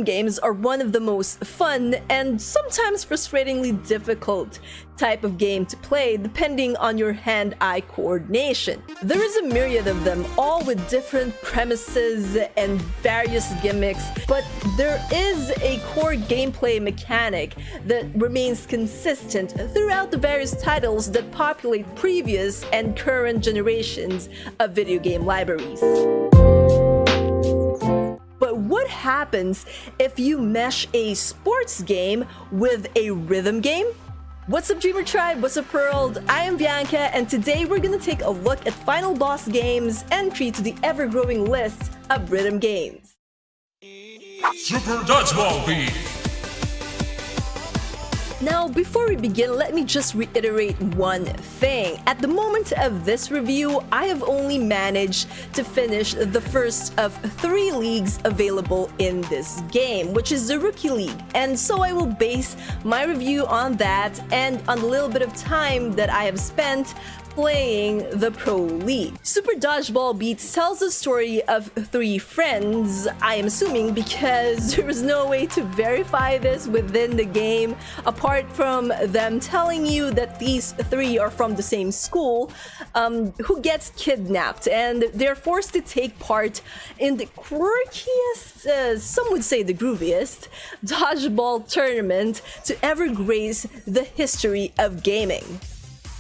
games are one of the most fun and sometimes frustratingly difficult type of game to play depending on your hand-eye coordination. There is a myriad of them, all with different premises and various gimmicks, but there is a core gameplay mechanic that remains consistent throughout the various titles that populate previous and current generations of video game libraries. But what happens if you mesh a sports game with a rhythm game? What's up, Dreamer Tribe? What's up, World? I am Bianca, and today we're gonna take a look at Final Boss Game's entry to the ever-growing list of rhythm games. Super Dodgeball Beats! Now, before we begin, let me just reiterate one thing. At the moment of this review, I have only managed to finish the first of 3 leagues available in this game, which is the Rookie League. And so I will base my review on that and on the little bit of time that I have spent playing the Pro League. Super Dodgeball Beats tells the story of 3 friends, I am assuming, because there was no way to verify this within the game apart from them telling you that these 3 are from the same school, who gets kidnapped, and they're forced to take part in the quirkiest, some would say the grooviest, dodgeball tournament to ever grace the history of gaming.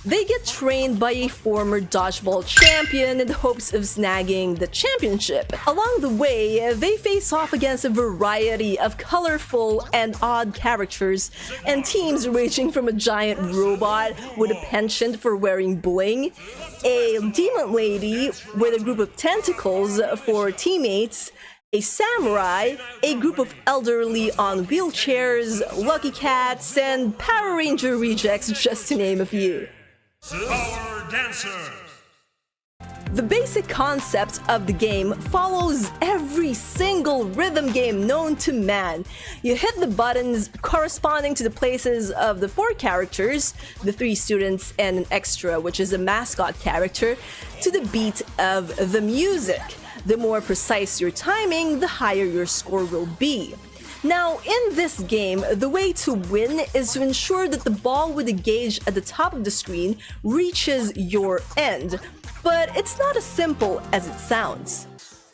They get trained by a former dodgeball champion in the hopes of snagging the championship. Along the way, they face off against a variety of colorful and odd characters and teams ranging from a giant robot with a penchant for wearing bling, a demon lady with a group of tentacles for teammates, a samurai, a group of elderly on wheelchairs, lucky cats, and Power Ranger rejects, just to name a few. Power Dancers! The basic concept of the game follows every single rhythm game known to man. You hit the buttons corresponding to the places of the 4 characters, the 3 students and an extra, which is a mascot character, to the beat of the music. The more precise your timing, the higher your score will be. Now, in this game, the way to win is to ensure that the ball with the gauge at the top of the screen reaches your end, but it's not as simple as it sounds.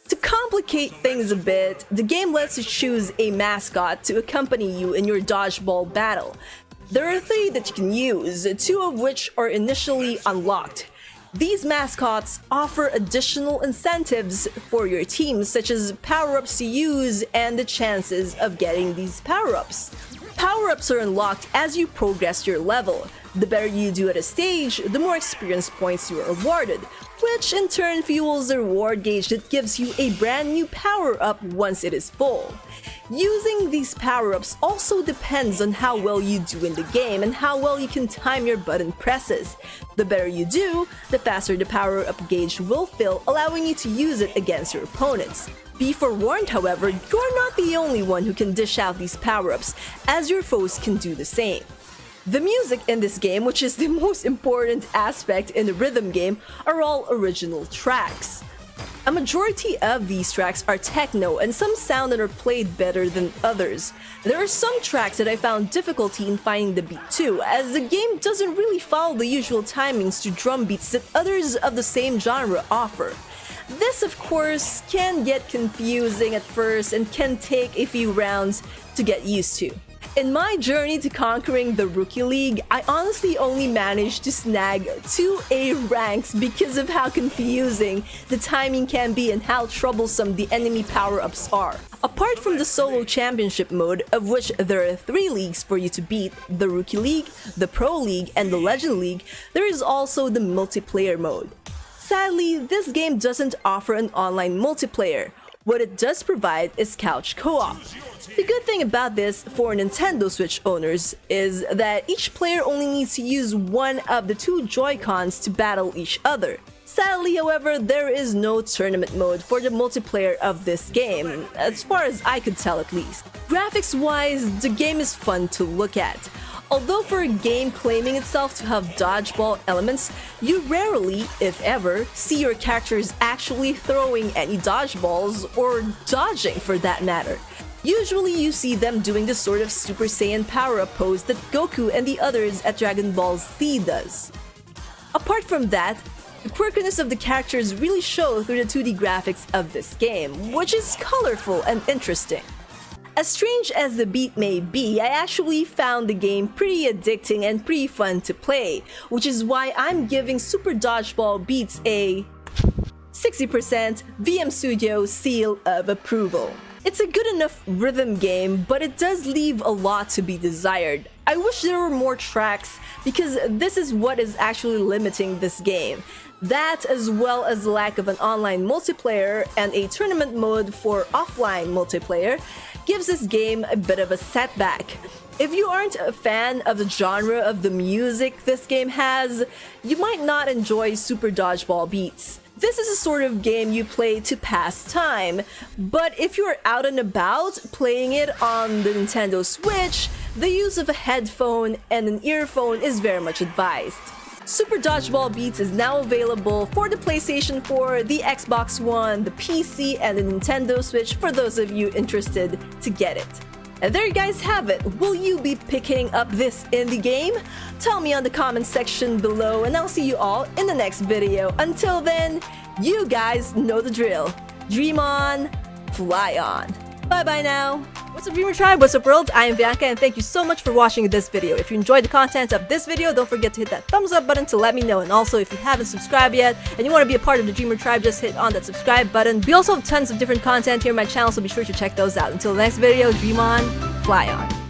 To complicate things a bit, the game lets you choose a mascot to accompany you in your dodgeball battle. There are 3 that you can use, 2 of which are initially unlocked. These mascots offer additional incentives for your team, such as power-ups to use and the chances of getting these power-ups. Power-ups are unlocked as you progress your level. The better you do at a stage, the more experience points you are awarded, which in turn fuels the reward gauge that gives you a brand new power-up once it is full. Using these power-ups also depends on how well you do in the game and how well you can time your button presses. The better you do, the faster the power-up gauge will fill, allowing you to use it against your opponents. Be forewarned, however, you're not the only one who can dish out these power-ups, as your foes can do the same. The music in this game, which is the most important aspect in the rhythm game, are all original tracks. A majority of these tracks are techno, and some sound and are played better than others. There are some tracks that I found difficulty in finding the beat to, as the game doesn't really follow the usual timings to drum beats that others of the same genre offer. This, of course, can get confusing at first and can take a few rounds to get used to. In my journey to conquering the Rookie League, I honestly only managed to snag 2 A ranks because of how confusing the timing can be and how troublesome the enemy power-ups are. Apart from the solo championship mode, of which there are 3 leagues for you to beat, the Rookie League, the Pro League, and the Legend League, there is also the multiplayer mode. Sadly, this game doesn't offer an online multiplayer. What it does provide is couch co-op. The good thing about this for Nintendo Switch owners is that each player only needs to use one of the 2 Joy-Cons to battle each other. Sadly, however, there is no tournament mode for the multiplayer of this game, as far as I could tell at least. Graphics-wise, the game is fun to look at. Although for a game claiming itself to have dodgeball elements, you rarely, if ever, see your characters actually throwing any dodgeballs, or dodging for that matter. Usually you see them doing the sort of Super Saiyan power-up pose that Goku and the others at Dragon Ball Z does. Apart from that, the quirkiness of the characters really show through the 2D graphics of this game, which is colorful and interesting. As strange as the beat may be, I actually found the game pretty addicting and pretty fun to play, which is why I'm giving Super Dodgeball Beats a 60% VM Studio seal of approval. It's a good enough rhythm game, but it does leave a lot to be desired. I wish there were more tracks because this is what is actually limiting this game. That, as well as the lack of an online multiplayer and a tournament mode for offline multiplayer, gives this game a bit of a setback. If you aren't a fan of the genre of the music this game has, you might not enjoy Super Dodgeball Beats. This is a sort of game you play to pass time, but if you're out and about playing it on the Nintendo Switch, the use of a headphone and an earphone is very much advised. Super Dodgeball Beats is now available for the PlayStation 4, the Xbox One, the PC, and the Nintendo Switch for those of you interested to get it. And there you guys have it. Will you be picking up this indie game? Tell me on the comment section below, and I'll see you all in the next video. Until then, you guys know the drill. Dream on, fly on. Bye bye now. What's up, Dreamer Tribe? What's up, world? I am Vian, and thank you so much for watching this video. If you enjoyed the content of this video, don't forget to hit that thumbs up button to let me know. And also, if you haven't subscribed yet and you want to be a part of the Dreamer Tribe, just hit on that subscribe button. We also have tons of different content here on my channel, so be sure to check those out. Until the next video, dream on, fly on.